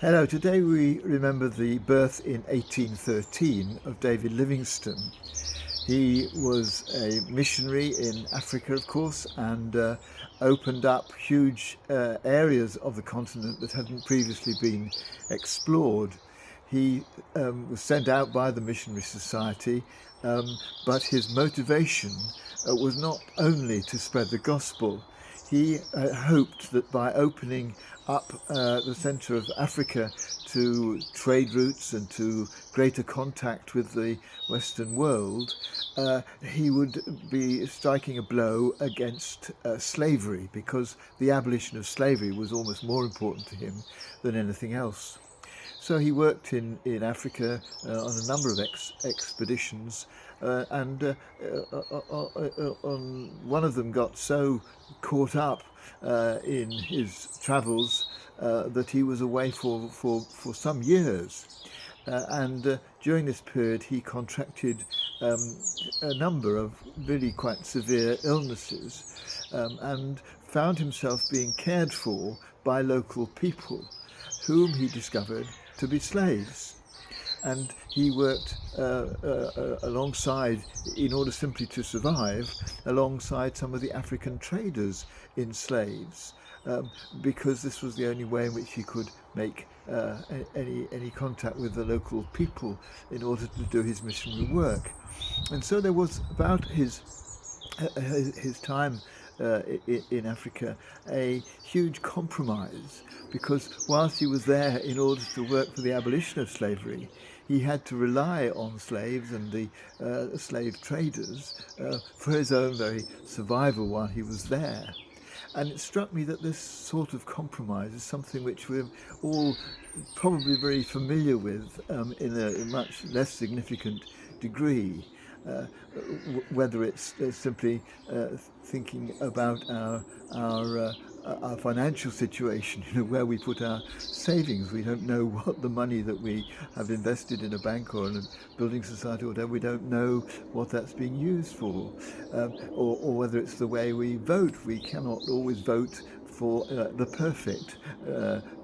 Hello, today we remember the birth in 1813 of David Livingstone. He was a missionary in Africa, of course, and opened up huge areas of the continent that hadn't previously been explored. He was sent out by the Missionary Society, but his motivation was not only to spread the gospel. He hoped that by opening up the centre of Africa to trade routes and to greater contact with the Western world, he would be striking a blow against slavery, because the abolition of slavery was almost more important to him than anything else. So he worked in Africa on a number of expeditions, and on one of them got so caught up in his travels that he was away for some years. And during this period, he contracted a number of really quite severe illnesses, and found himself being cared for by local people, whom he discovered to be slaves. And he worked alongside, in order simply to survive, alongside some of the African traders in slaves, because this was the only way in which he could make any contact with the local people in order to do his missionary work. And so there was about his time in Africa a huge compromise, because whilst he was there in order to work for the abolition of slavery, he had to rely on slaves and the slave traders for his own very survival while he was there. And it struck me that this sort of compromise is something which we're all probably very familiar with, in a much less significant degree. Uh, Whether it's simply thinking about our financial situation, where we put our savings. We don't know what the money that we have invested in a bank or in a building society or whatever, we don't know what that's being used for. Or whether it's the way we vote. We cannot always vote for the perfect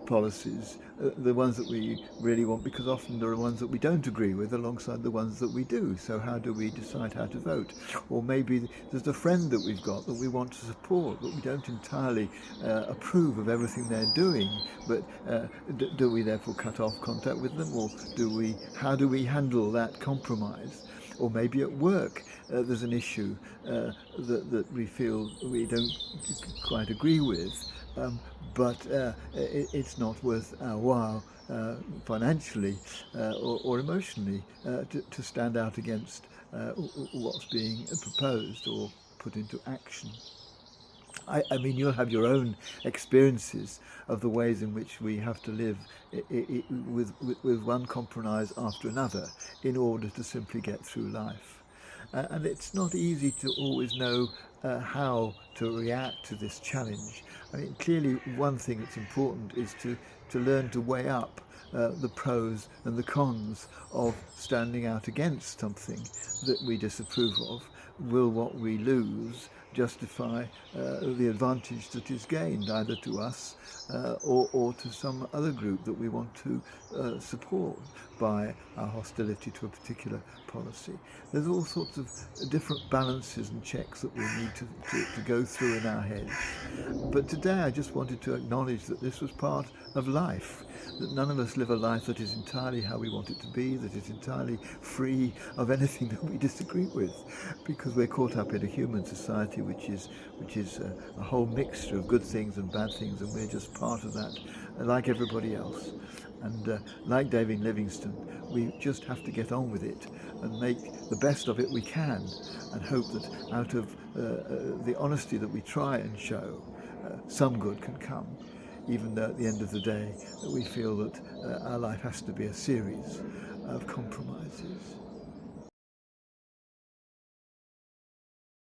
policies, the ones that we really want, because often there are ones that we don't agree with alongside the ones that we do. So how do we decide how to vote? Or maybe there's a friend that we've got that we want to support, but we don't entirely approve of everything they're doing. But do we therefore cut off contact with them, or how do we handle that compromise? Or maybe at work there's an issue that we feel we don't quite agree with, but it's not worth our while financially or emotionally to stand out against what's being proposed or put into action. I mean, you'll have your own experiences of the ways in which we have to live with one compromise after another in order to simply get through life. And it's not easy to always know how to react to this challenge. I mean, clearly, one thing that's important is to learn to weigh up the pros and the cons of standing out against something that we disapprove of. Will what we lose justify the advantage that is gained, either to us or to some other group that we want to support by our hostility to a particular policy? There's all sorts of different balances and checks that we need to go through in our heads. But today I just wanted to acknowledge that this was part of life, that none of us live a life that is entirely how we want it to be, that is entirely free of anything that we disagree with, because we're caught up in a human society which is a whole mixture of good things and bad things, and we're just part of that, like everybody else. And like David Livingstone, we just have to get on with it and make the best of it we can, and hope that out of the honesty that we try and show, some good can come, even though at the end of the day we feel that our life has to be a series of compromises.